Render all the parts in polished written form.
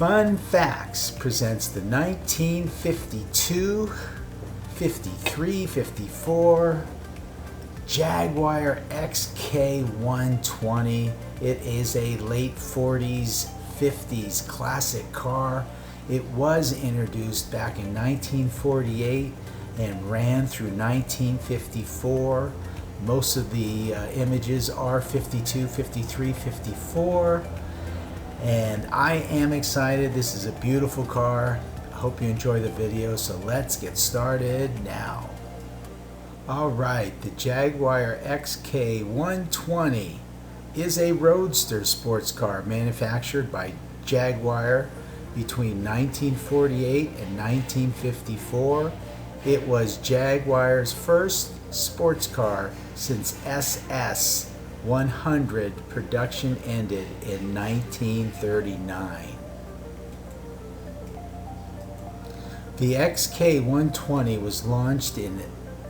Fun Facts presents the 1952, 53, 54 Jaguar XK120. It is a late 40s, 50s classic car. It was introduced back in 1948 and ran through 1954. Most of the images are 52, 53, 54. And I am excited. This is a beautiful car. I hope you enjoy the video, so let's get started now. Alright, the Jaguar XK120 is a roadster sports car manufactured by Jaguar between 1948 and 1954. It was Jaguar's first sports car since SS 100 production ended in 1939. The XK120 was launched in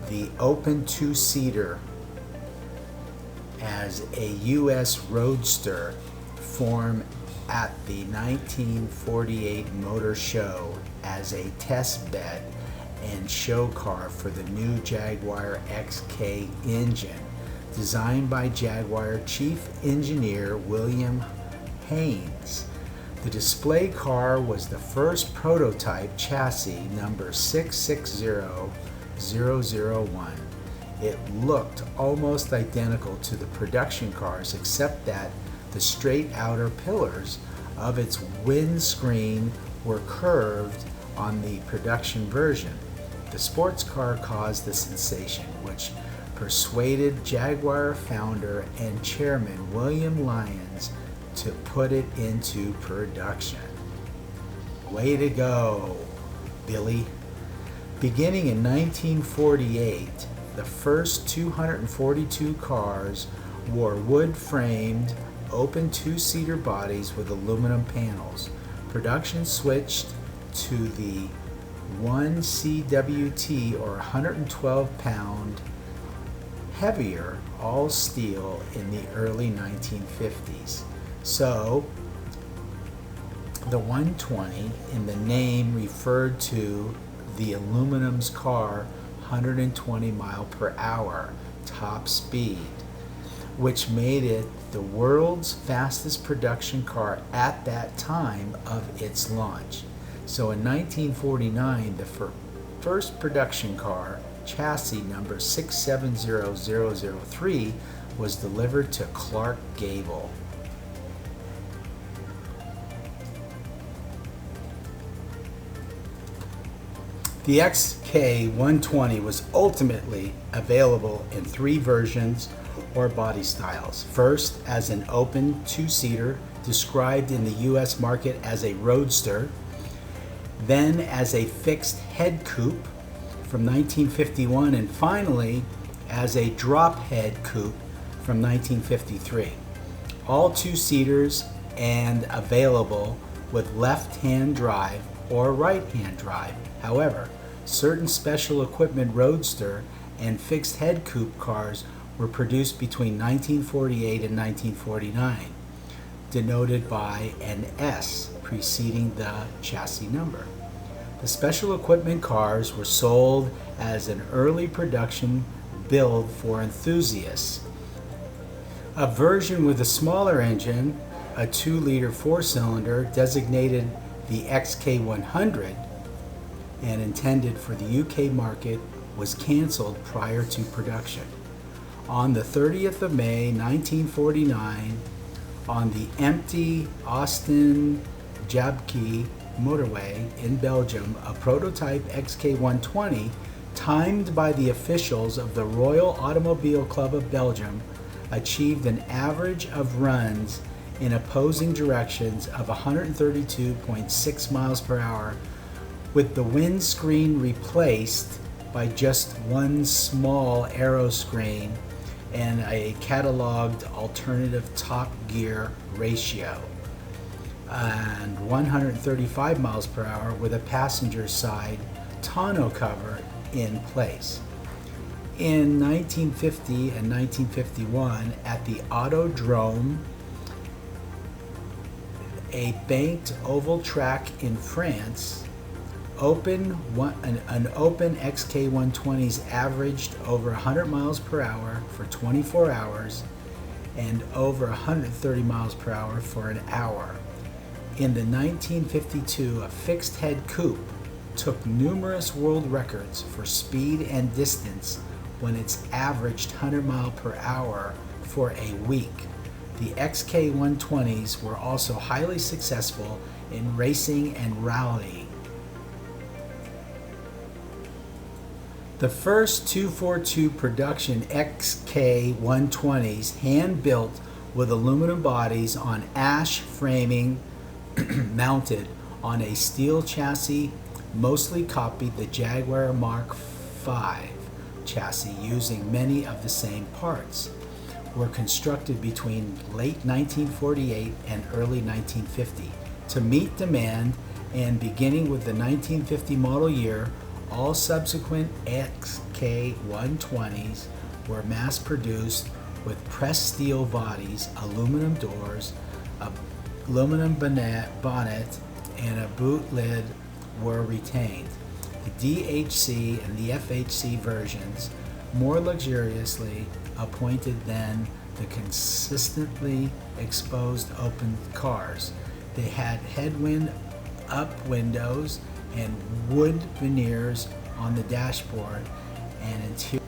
the open two-seater as a U.S. roadster form at the 1948 Motor Show as a test bed and show car for the new Jaguar XK engine, designed by Jaguar Chief Engineer William Haynes. The display car was the first prototype chassis number 660001. It looked almost identical to the production cars, except that the straight outer pillars of its windscreen were curved on the production version. The sports car caused the sensation, which persuaded Jaguar founder and chairman William Lyons to put it into production. Way to go, Billy. Beginning in 1948, the first 242 cars wore wood-framed, open two-seater bodies with aluminum panels. Production switched to the 1CWT, or 112-pound heavier all steel, in the early 1950s. So the 120 in the name referred to the aluminum's car 120 mile per hour top speed, which made it the world's fastest production car at that time of its launch. So in 1949, the first production car, chassis number 670003, was delivered to Clark Gable. The XK120 was ultimately available in three versions or body styles. First, as an open two-seater, described in the U.S. market as a roadster, then as a fixed head coupe from 1951, and finally as a drop head coupe from 1953. All two-seaters and available with left-hand drive or right-hand drive. However, certain special equipment roadster and fixed head coupe cars were produced between 1948 and 1949, denoted by an S preceding the chassis number. The special equipment cars were sold as an early production build for enthusiasts. A version with a smaller engine, a 2-liter 4-cylinder, designated the XK100 and intended for the UK market, was canceled prior to production. On the 30th of May 1949, on the empty Austin-Jabke motorway in Belgium, a prototype XK120, timed by the officials of the Royal Automobile Club of Belgium, achieved an average of runs in opposing directions of 132.6 miles per hour, with the windscreen replaced by just one small aero screen and a cataloged alternative top gear ratio, and 135 miles per hour with a passenger side tonneau cover in place. In 1950 and 1951, at the Autodrome a banked oval track in France, an open XK120's averaged over 100 miles per hour for 24 hours and over 130 miles per hour for an hour. In the 1952, a fixed-head coupe took numerous world records for speed and distance when it's averaged 100 miles per hour for a week. The XK120s were also highly successful in racing and rallying. The first 242 production XK120s, hand-built with aluminum bodies on ash framing mounted on a steel chassis, mostly copied the Jaguar Mark V chassis using many of the same parts, were constructed between late 1948 and early 1950 to meet demand, and beginning with the 1950 model year, all subsequent XK120s were mass-produced with pressed steel bodies, aluminum doors, aluminum bonnet, and a boot lid were retained. The DHC and the FHC versions, more luxuriously appointed than the consistently exposed open cars. They had headwind up windows and wood veneers on the dashboard and interior.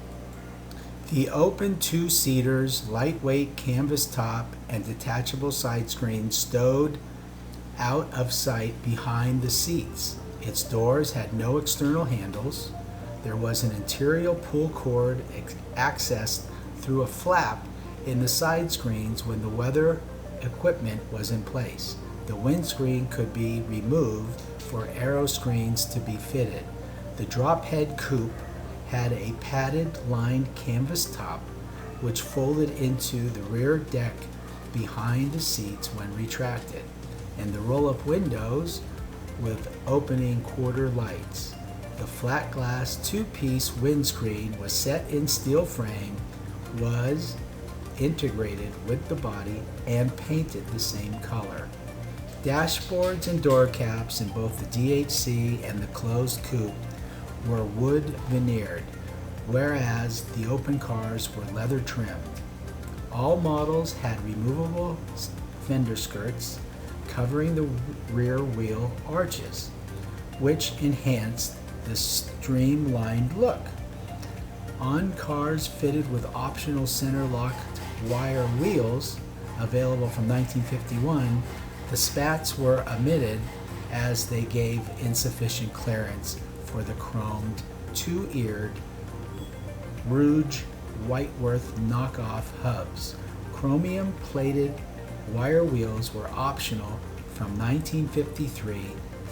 The open two-seaters, lightweight canvas top, and detachable side screen stowed out of sight behind the seats. Its doors had no external handles. There was an interior pull cord accessed through a flap in the side screens when the weather equipment was in place. The windscreen could be removed for aero screens to be fitted. The drop head coupe had a padded lined canvas top which folded into the rear deck behind the seats when retracted, and the roll-up windows with opening quarter lights. The flat glass two-piece windscreen was set in steel frame, was integrated with the body, and painted the same color. Dashboards and door caps in both the DHC and the closed coupe were wood veneered, whereas the open cars were leather trimmed. All models had removable fender skirts covering the rear wheel arches, which enhanced the streamlined look. On cars fitted with optional center locked wire wheels, available from 1951, the spats were omitted as they gave insufficient clearance for the chromed, two-eared Rouge Whiteworth knockoff hubs. Chromium-plated wire wheels were optional from 1953.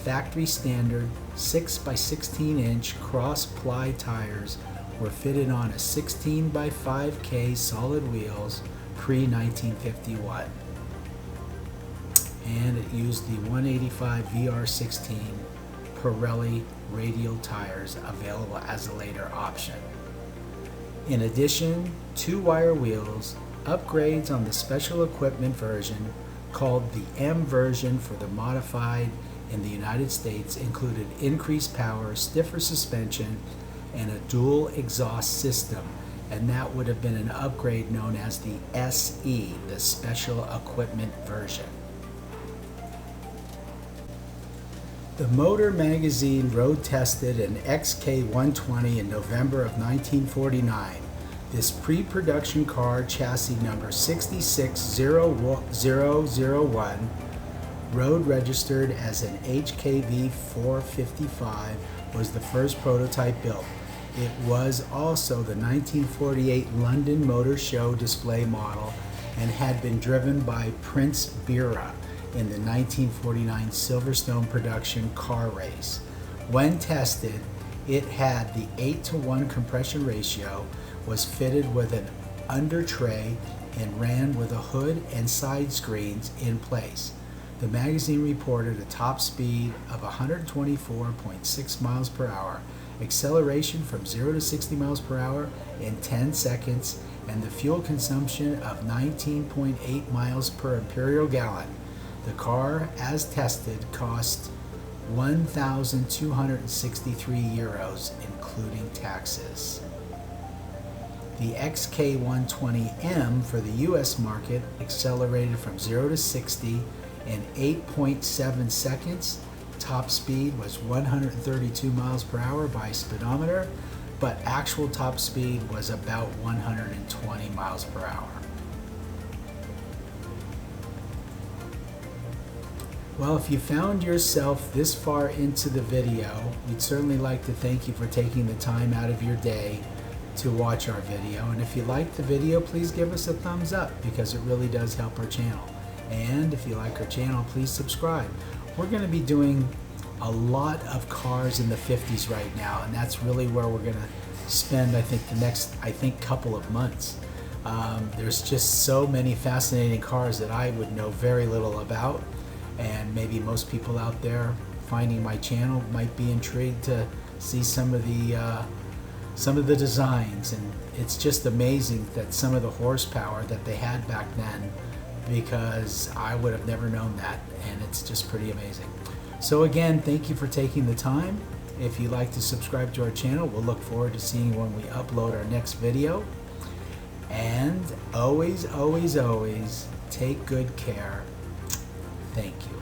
Factory standard 6 by 16-inch cross-ply tires were fitted on a 16 by 5K solid wheels pre-1951. And it used the 185 VR16 Pirelli radial tires, available as a later option. In addition, two wire wheels, upgrades on the special equipment version, called the M version for the modified in the United States, included increased power, stiffer suspension, and a dual exhaust system, and that would have been an upgrade known as the SE, the special equipment version. The Motor Magazine road tested an XK120 in November of 1949. This pre-production car, chassis number 66001, road registered as an HKV 455, was the first prototype built. It was also the 1948 London Motor Show display model and had been driven by Prince Bira in the 1949 Silverstone production car race. When tested, it had the 8-to-1 compression ratio, was fitted with an under tray, and ran with a hood and side screens in place. The magazine reported a top speed of 124.6 miles per hour, acceleration from 0 to 60 miles per hour in 10 seconds, and the fuel consumption of 19.8 miles per imperial gallon. The car, as tested, cost 1,263 euros, including taxes. The XK120M for the US market accelerated from 0 to 60 in 8.7 seconds. Top speed was 132 miles per hour by speedometer, but actual top speed was about 120 miles per hour. Well, if you found yourself this far into the video, we'd certainly like to thank you for taking the time out of your day to watch our video. And if you liked the video, please give us a thumbs up, because it really does help our channel. And if you like our channel, please subscribe. We're going to be doing a lot of cars in the 50s right now, and that's really where we're going to spend, I think, the next, couple of months. There's just so many fascinating cars that I would know very little about, and maybe most people out there finding my channel might be intrigued to see some of the designs. And it's just amazing that some of the horsepower that they had back then, because I would have never known that, and it's just pretty amazing. So again, thank you for taking the time. If you'd like to subscribe to our channel, we'll look forward to seeing when we upload our next video. And always, always, always take good care. Thank you.